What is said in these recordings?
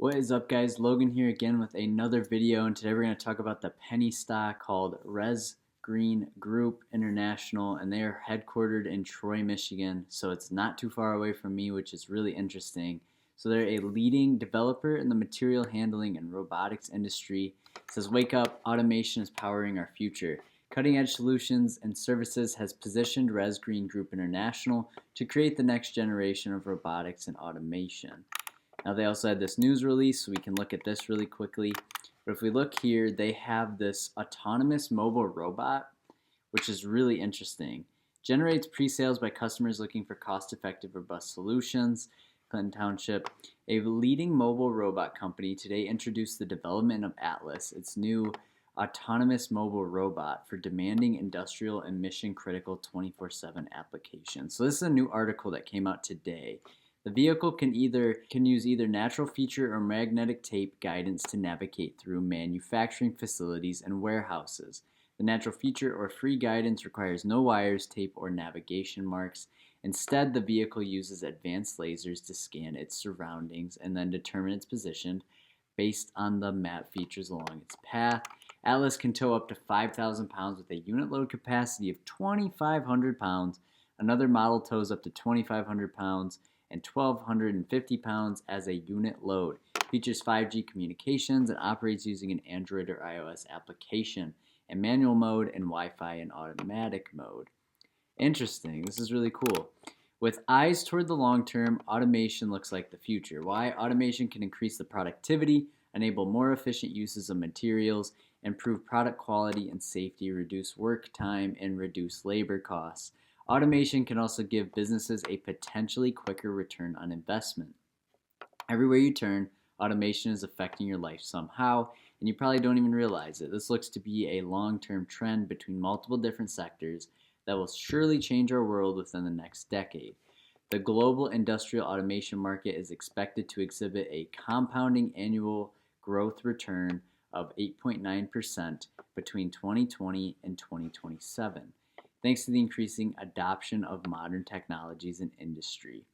What is up, guys? Logan here again with another video, and today we're going to talk about the penny stock called Res Green Group International, and they are headquartered in Troy, Michigan, so it's not too far away from me, which is really interesting. So they're a leading developer in the material handling and robotics industry. It says, "Wake up, automation is powering our future." Cutting Edge Solutions and Services has positioned Res Green Group International to create the next generation of robotics and automation. Now they also had this news release, so we can look at this really quickly. But if we look here, they have this autonomous mobile robot, which is really interesting. Generates pre-sales by customers looking for cost-effective, robust solutions. Clinton Township, a leading mobile robot company, today introduced the development of Atlas, its new autonomous mobile robot for demanding industrial and mission-critical 24/7 applications. So this is a new article that came out today. The vehicle can use either natural feature or magnetic tape guidance to navigate through manufacturing facilities and warehouses. The natural feature or free guidance requires no wires, tape, or navigation marks. Instead, the vehicle uses advanced lasers to scan its surroundings and then determine its position based on the map features along its path. Atlas can tow up to 5,000 pounds with a unit load capacity of 2,500 pounds. Another model tows up to 2,500 pounds and 1,250 pounds as a unit load. Features 5G communications and operates using an Android or iOS application in manual mode and Wi-Fi in automatic mode. Interesting. This is really cool. With eyes toward the long term, automation looks like the future. Why? Automation can increase the productivity, enable more efficient uses of materials, improve product quality and safety, reduce work time, and reduce labor costs. Automation can also give businesses a potentially quicker return on investment. Everywhere you turn, automation is affecting your life somehow, and you probably don't even realize it. This looks to be a long-term trend between multiple different sectors that will surely change our world within the next decade. The global industrial automation market is expected to exhibit a compounding annual growth return of 8.9% between 2020 and 2027. Thanks to the increasing adoption of modern technologies in industry.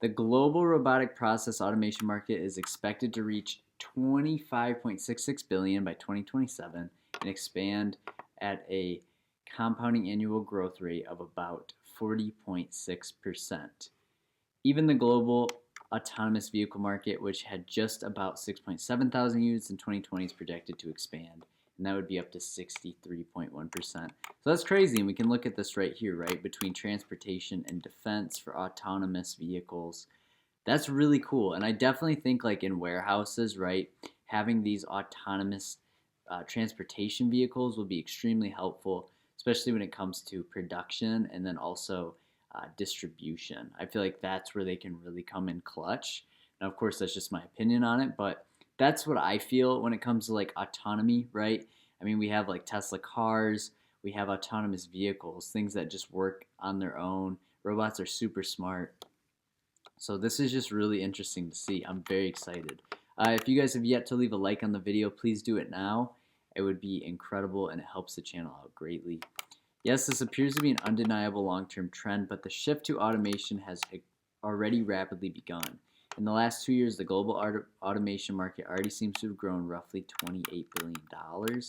The global robotic process automation market is expected to reach $25.66 billion by 2027 and expand at a compounding annual growth rate of about 40.6%. Even the global autonomous vehicle market, which had just about 6.7 thousand units in 2020, is projected to expand, and that would be up to 63.1%. So that's crazy, and we can look at this right here, right, between transportation and defense for autonomous vehicles. That's really cool, and I definitely think like in warehouses, right, having these autonomous transportation vehicles will be extremely helpful, especially when it comes to production and then also distribution. I feel like that's where they can really come in clutch. Now, of course, that's just my opinion on it, but that's what I feel when it comes to like autonomy, right? I mean, we have like Tesla cars, we have autonomous vehicles, things that just work on their own. Robots are super smart. So this is just really interesting to see. I'm very excited. If you guys have yet to leave a like on the video, please do it now. It would be incredible and it helps the channel out greatly. Yes, this appears to be an undeniable long-term trend, but the shift to automation has already rapidly begun. In the last 2 years, the global automation market already seems to have grown roughly $28 billion.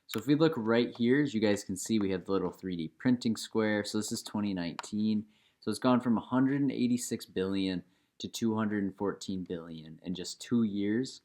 So if we look right here, as you guys can see, we have the little 3D printing square. So this is 2019. So it's gone from 186 billion to 214 billion in just 2 years.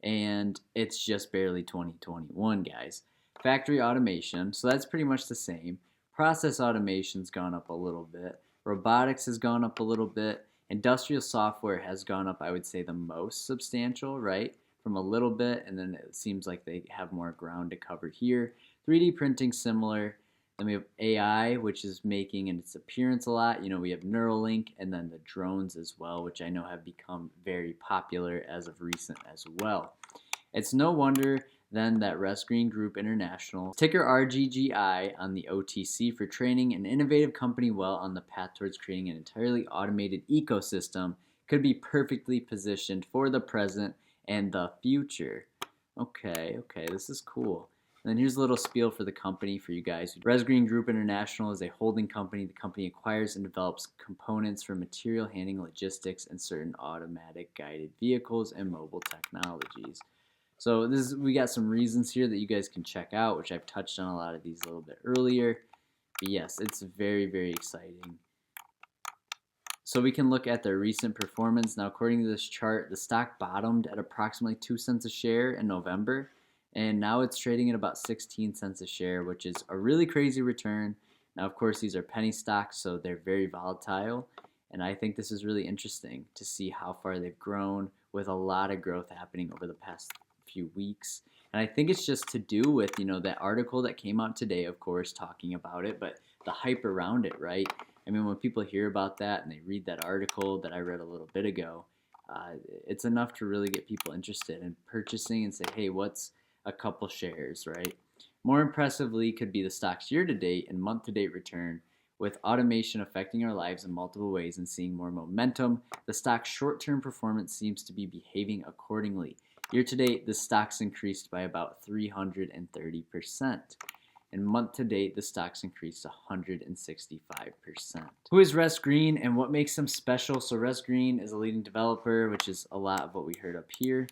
And it's just barely 2021, guys. Factory automation, so that's pretty much the same. Process automation's gone up a little bit. Robotics has gone up a little bit. Industrial software has gone up, I would say, the most substantial, right? From a little bit, and then it seems like they have more ground to cover here. 3D printing, similar. Then we have AI, which is making its appearance a lot. You know, we have Neuralink, and then the drones as well, which I know have become very popular as of recent as well. It's no wonder then that Res Green Group International, ticker RGGI on the OTC, for training an innovative company well on the path towards creating an entirely automated ecosystem, could be perfectly positioned for the present and the future. Okay, this is cool. And then here's a little spiel for the company for you guys. Resgreen Group International is a holding company. The company acquires and develops components for material handling, logistics, and certain automatic guided vehicles and mobile technologies. So we got some reasons here that you guys can check out, which I've touched on a lot of these a little bit earlier. But yes, it's very, very exciting. So we can look at their recent performance. Now, according to this chart, the stock bottomed at approximately 2 cents a share in November, and now it's trading at about 16 cents a share, which is a really crazy return. Now, of course, these are penny stocks, so they're very volatile, and I think this is really interesting to see how far they've grown, with a lot of growth happening over the past few weeks. And I think it's just to do with, that article that came out today, of course, talking about it, but the hype around it, right? I mean, when people hear about that and they read that article that I read a little bit ago, it's enough to really get people interested in purchasing and say, hey, what's a couple shares, right? More impressively could be the stock's year-to-date and month-to-date return. With automation affecting our lives in multiple ways and seeing more momentum, the stock's short-term performance seems to be behaving accordingly. Year-to-date, the stock's increased by about 330%. And month-to-date, the stock's increased 165%. Who is Resgreen and what makes them special? So Resgreen is a leading developer, which is a lot of what we heard up here.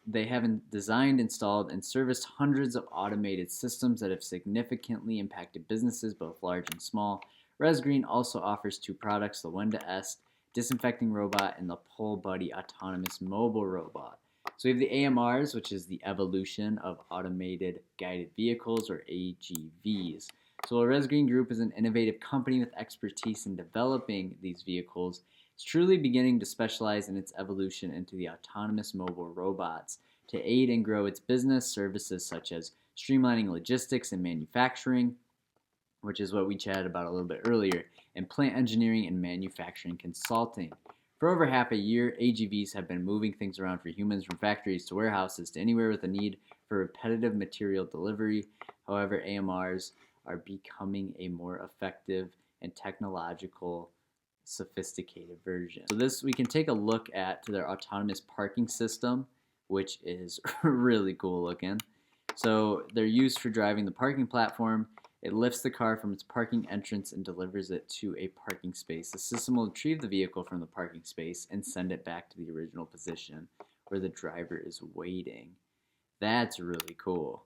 They have designed, installed, and serviced hundreds of automated systems that have significantly impacted businesses, both large and small. Resgreen also offers 2 products, the Wenda-esque disinfecting robot and the Pole Buddy autonomous mobile robot. So we have the AMRs, which is the evolution of automated guided vehicles, or AGVs. So while Resgreen Group is an innovative company with expertise in developing these vehicles, it's truly beginning to specialize in its evolution into the autonomous mobile robots to aid and grow its business services such as streamlining logistics and manufacturing, which is what we chatted about a little bit earlier, and plant engineering and manufacturing consulting. For over half a year, AGVs have been moving things around for humans, from factories to warehouses to anywhere with a need for repetitive material delivery. However, AMRs are becoming a more effective and technological sophisticated version. So this, we can take a look at their autonomous parking system, which is really cool looking. So they're used for driving the parking platform. It lifts the car from its parking entrance and delivers it to a parking space. The system will retrieve the vehicle from the parking space and send it back to the original position where the driver is waiting. That's really cool.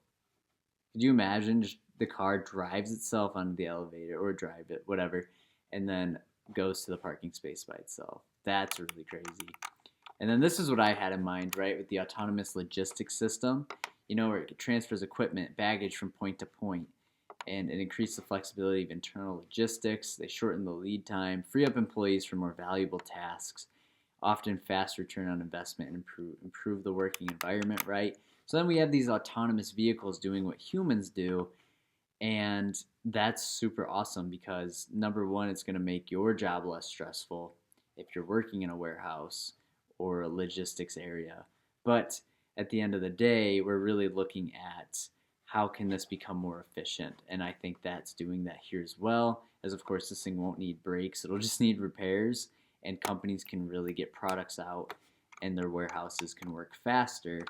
Could you imagine just the car drives itself onto the elevator, or drive it, whatever, and then goes to the parking space by itself? That's really crazy. And then this is what I had in mind, right, with the autonomous logistics system, where it transfers equipment, baggage from point to point, and it increased the flexibility of internal logistics. They shorten the lead time, free up employees for more valuable tasks, often fast return on investment, and improve the working environment, right? So then we have these autonomous vehicles doing what humans do, and that's super awesome because, number one, it's going to make your job less stressful if you're working in a warehouse or a logistics area. But at the end of the day, we're really looking at how can this become more efficient, and I think that's doing that here as well, as of course this thing won't need brakes, it'll just need repairs, and companies can really get products out and their warehouses can work faster.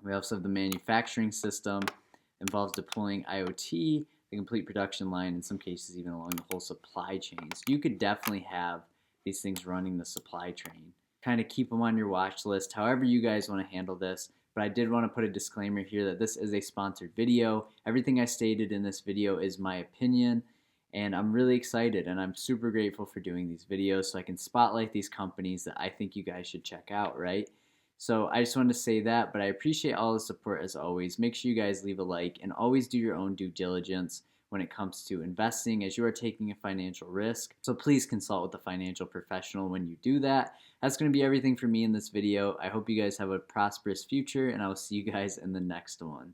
We also have the manufacturing system. It involves deploying IoT, the complete production line, in some cases even along the whole supply chain. So you could definitely have these things running the supply chain. Kind of keep them on your watch list, however you guys want to handle this. But I did want to put a disclaimer here that this is a sponsored video. Everything I stated in this video is my opinion, and I'm really excited and I'm super grateful for doing these videos so I can spotlight these companies that I think you guys should check out, right? So I just wanted to say that, but I appreciate all the support as always. Make sure you guys leave a like and always do your own due diligence when it comes to investing, as you are taking a financial risk. So please consult with a financial professional when you do that. That's going to be everything for me in this video. I hope you guys have a prosperous future, and I will see you guys in the next one.